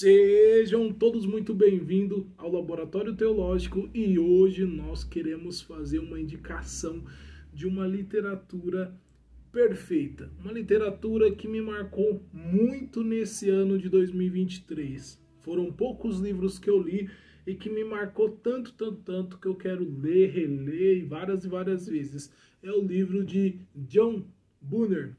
Sejam todos muito bem-vindos ao Laboratório Teológico e hoje nós queremos fazer uma indicação de uma literatura perfeita. Uma literatura que me marcou muito nesse ano de 2023. Foram poucos livros que eu li e que me marcou tanto que eu quero ler, reler e várias vezes. É o livro de John Bunyan,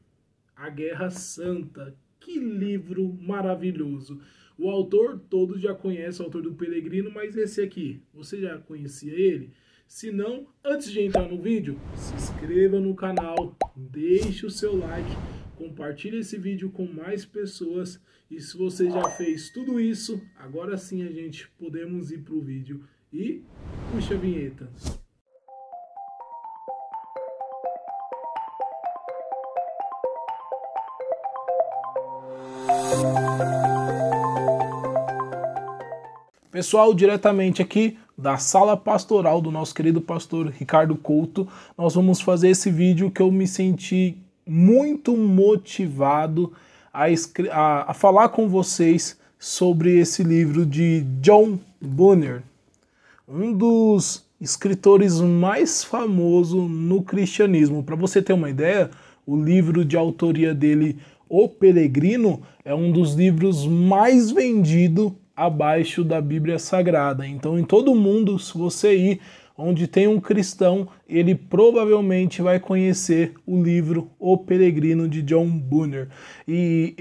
A Guerra Santa. Que livro maravilhoso! O autor, todos já conhecem, o autor do Peregrino, mas esse aqui, você já conhecia ele? Se não, antes de entrar no vídeo, se inscreva no canal, deixe o seu like, compartilhe esse vídeo com mais pessoas e se você já fez tudo isso, agora sim a gente podemos ir para o vídeo e puxa a vinheta. Pessoal, diretamente aqui da sala pastoral do nosso querido pastor Ricardo Couto, nós vamos fazer esse vídeo que eu me senti muito motivado a falar com vocês sobre esse livro de John Bunyan, um dos escritores mais famosos no cristianismo. Para você ter uma ideia, o livro de autoria dele, O Peregrino, é um dos livros mais vendidos abaixo da Bíblia Sagrada. Então, em todo mundo, se você ir onde tem um cristão, ele provavelmente vai conhecer o livro O Peregrino de John Bunyan. E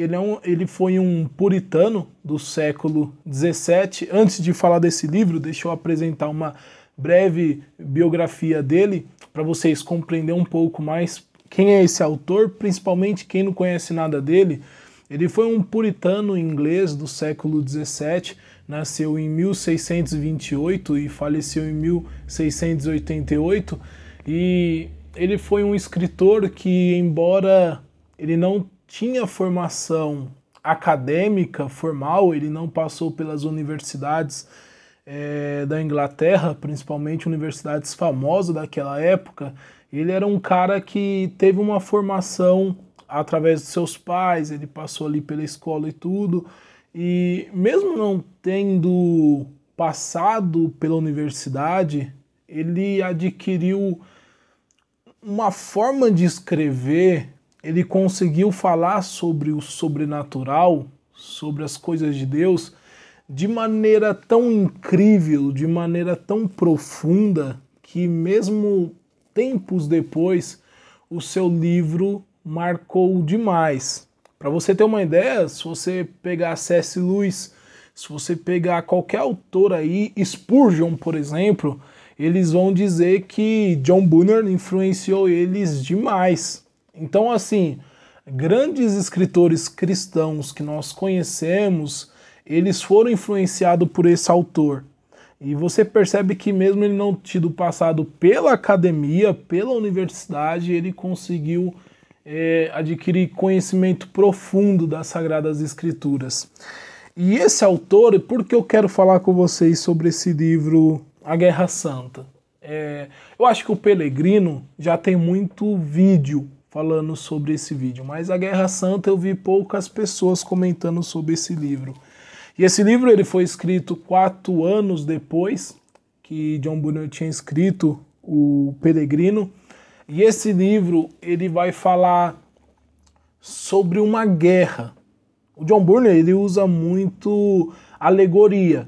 ele foi um puritano do século XVII. Antes de falar desse livro, deixa eu apresentar uma breve biografia dele, para vocês compreenderem um pouco mais quem é esse autor, principalmente quem não conhece nada dele. Ele foi um puritano inglês do século XVII, nasceu em 1628 e faleceu em 1688, e ele foi um escritor que, embora ele não tinha formação acadêmica formal, ele não passou pelas universidades da Inglaterra, principalmente universidades famosas daquela época. Ele era um cara que teve uma formação através de seus pais, ele passou ali pela escola e tudo, e mesmo não tendo passado pela universidade, ele adquiriu uma forma de escrever, ele conseguiu falar sobre o sobrenatural, sobre as coisas de Deus, de maneira tão incrível, de maneira tão profunda, que mesmo tempos depois, o seu livro marcou demais. Para você ter uma ideia, se você pegar C.S. Lewis, se você pegar qualquer autor aí, Spurgeon, por exemplo, eles vão dizer que John Bunyan influenciou eles demais. Então, assim, grandes escritores cristãos que nós conhecemos, eles foram influenciados por esse autor. E você percebe que mesmo ele não tido passado pela academia, pela universidade, ele conseguiu adquirir conhecimento profundo das Sagradas Escrituras. E esse autor, por que eu quero falar com vocês sobre esse livro, A Guerra Santa? Eu acho que o Peregrino já tem muito vídeo falando sobre esse vídeo, mas A Guerra Santa eu vi poucas pessoas comentando sobre esse livro. E esse livro ele foi escrito 4 anos depois que John Bunyan tinha escrito o Peregrino. E esse livro ele vai falar sobre uma guerra. O John Bunyan ele usa muito alegoria.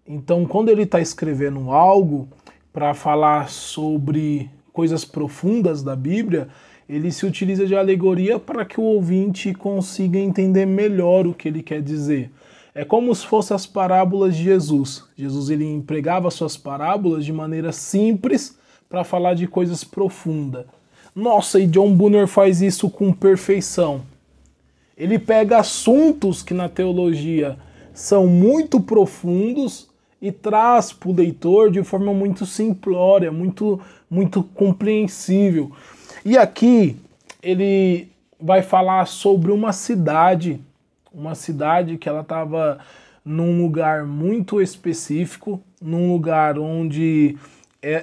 Então, quando ele está escrevendo algo para falar sobre coisas profundas da Bíblia, ele se utiliza de alegoria para que o ouvinte consiga entender melhor o que ele quer dizer. É como se fossem as parábolas de Jesus. Jesus ele empregava suas parábolas de maneira simples para falar de coisas profundas. Nossa, e John Bunyan faz isso com perfeição. Ele pega assuntos que na teologia são muito profundos e traz para o leitor de forma muito simplória, muito compreensível. E aqui ele vai falar sobre uma cidade que ela estava num lugar muito específico, num lugar onde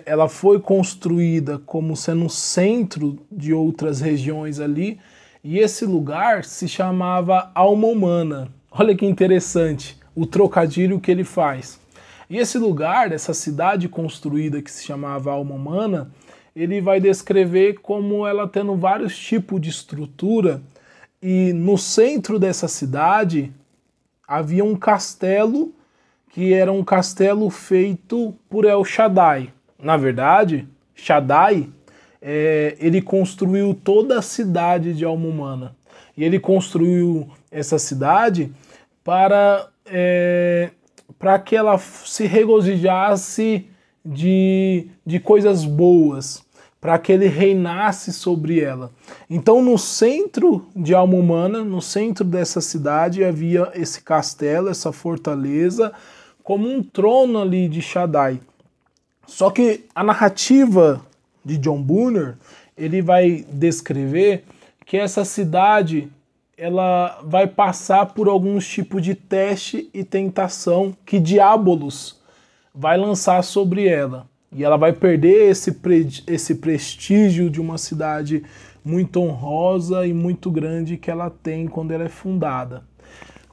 ela foi construída como sendo centro de outras regiões ali, e esse lugar se chamava Alma Humana. Olha que interessante, o trocadilho que ele faz. E esse lugar, essa cidade construída que se chamava Alma Humana, ele vai descrever como ela tendo vários tipos de estrutura, e no centro dessa cidade havia um castelo que era um castelo feito por El Shaddai. Na verdade, Shaddai, ele construiu toda a cidade de Alma Humana. E ele construiu essa cidade para que ela se regozijasse de coisas boas, para que ele reinasse sobre ela. Então, no centro de Alma Humana, no centro dessa cidade, havia esse castelo, essa fortaleza, como um trono ali de Shaddai. Só que a narrativa de John Bunyan, ele vai descrever que essa cidade ela vai passar por alguns tipos de teste e tentação que Diabolos vai lançar sobre ela. E ela vai perder esse prestígio de uma cidade muito honrosa e muito grande que ela tem quando ela é fundada.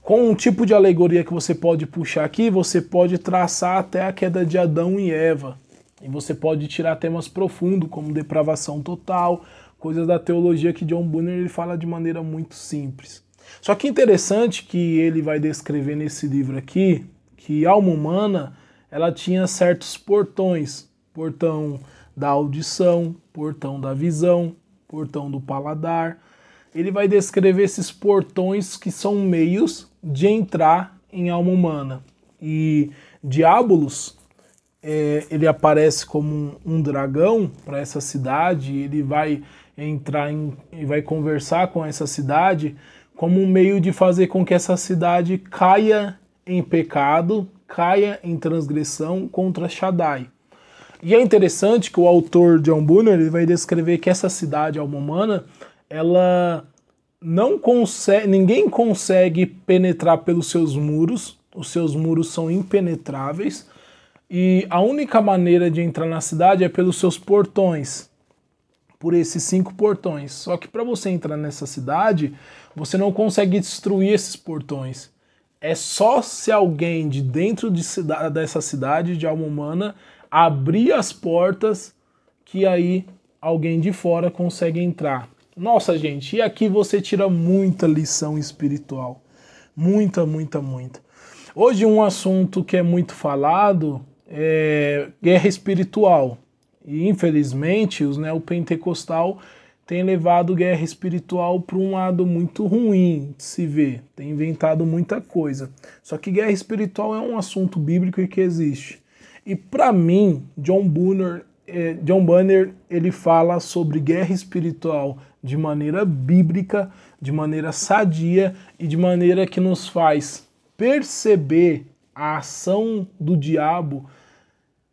Com um tipo de alegoria que você pode puxar aqui, você pode traçar até a queda de Adão e Eva. E você pode tirar temas profundos, como depravação total, coisas da teologia que John Bunyan ele fala de maneira muito simples. Só que interessante que ele vai descrever nesse livro aqui, que a alma humana ela tinha certos portões. Portão da audição, portão da visão, portão do paladar. Ele vai descrever esses portões que são meios de entrar em alma humana. E Diabolos, ele aparece como um dragão para essa cidade, ele vai entrar e vai conversar com essa cidade como um meio de fazer com que essa cidade caia em pecado, caia em transgressão contra Shaddai. E é interessante que o autor John Bunyan ele vai descrever que essa cidade alma humana, ela não consegue, ninguém consegue penetrar pelos seus muros, os seus muros são impenetráveis, e a única maneira de entrar na cidade é pelos seus portões, por esses 5 portões. Só que para você entrar nessa cidade, você não consegue destruir esses portões. É só se alguém de dentro dessa cidade de alma humana abrir as portas que aí alguém de fora consegue entrar. Nossa, gente, e aqui você tira muita lição espiritual. Muita, muita, muita. Hoje um assunto que é muito falado é guerra espiritual. E infelizmente os neopentecostal têm levado guerra espiritual para um lado muito ruim de se ver. Tem inventado muita coisa. Só que guerra espiritual é um assunto bíblico e que existe. E para mim, John Bunyan, ele fala sobre guerra espiritual de maneira bíblica, de maneira sadia e de maneira que nos faz perceber a ação do diabo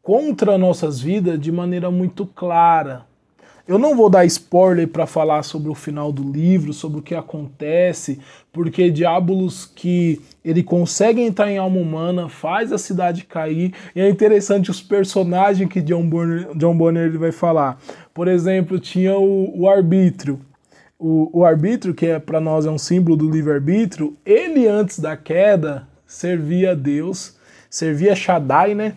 contra nossas vidas de maneira muito clara. Eu não vou dar spoiler para falar sobre o final do livro, sobre o que acontece, porque Diabolos que ele consegue entrar em alma humana, faz a cidade cair, e é interessante os personagens que John Bunyan ele vai falar. Por exemplo, tinha o arbítrio. O arbítrio, que para nós é um símbolo do livre-arbítrio, ele antes da queda servia a Deus, servia Shaddai, né?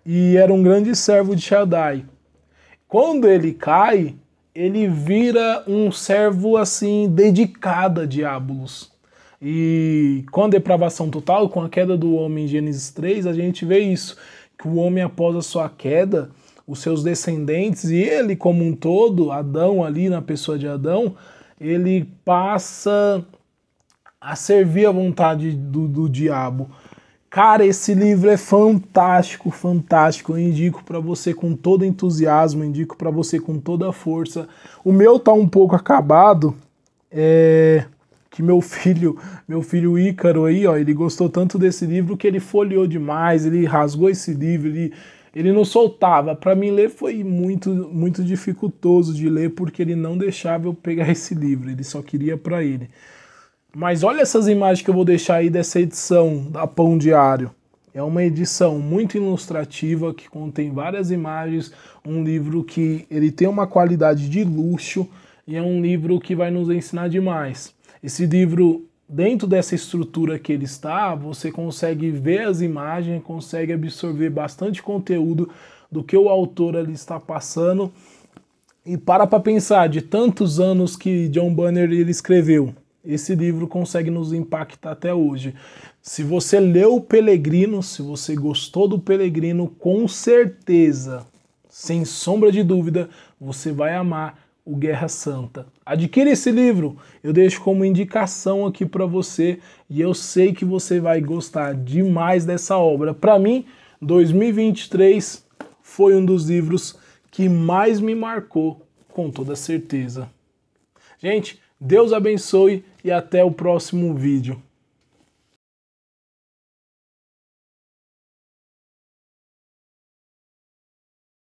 E era um grande servo de Shaddai. Quando ele cai, ele vira um servo assim dedicado a Diabolos. E com a depravação total, com a queda do homem em Gênesis 3, a gente vê isso, que o homem após a sua queda, os seus descendentes e ele como um todo, Adão ali na pessoa de Adão, ele passa a servir a vontade do diabo. Cara, esse livro é fantástico, fantástico. Eu indico para você com todo entusiasmo, indico para você com toda a força. O meu tá um pouco acabado, que meu filho Ícaro aí, ó, ele gostou tanto desse livro que ele folheou demais, ele rasgou esse livro, ele não soltava. Para mim ler foi muito, muito dificultoso de ler porque ele não deixava eu pegar esse livro, ele só queria para ele. Mas olha essas imagens que eu vou deixar aí dessa edição da Pão Diário. É uma edição muito ilustrativa, que contém várias imagens, um livro que ele tem uma qualidade de luxo e é um livro que vai nos ensinar demais. Esse livro dentro dessa estrutura que ele está, você consegue ver as imagens, consegue absorver bastante conteúdo do que o autor ali está passando. E para pensar, de tantos anos que John Bunyan ele escreveu, esse livro consegue nos impactar até hoje. Se você leu o Peregrino, se você gostou do Peregrino, com certeza, sem sombra de dúvida, você vai amar o Guerra Santa. Adquira esse livro, eu deixo como indicação aqui para você e eu sei que você vai gostar demais dessa obra. Para mim, 2023 foi um dos livros que mais me marcou, com toda certeza. Gente, Deus abençoe e até o próximo vídeo.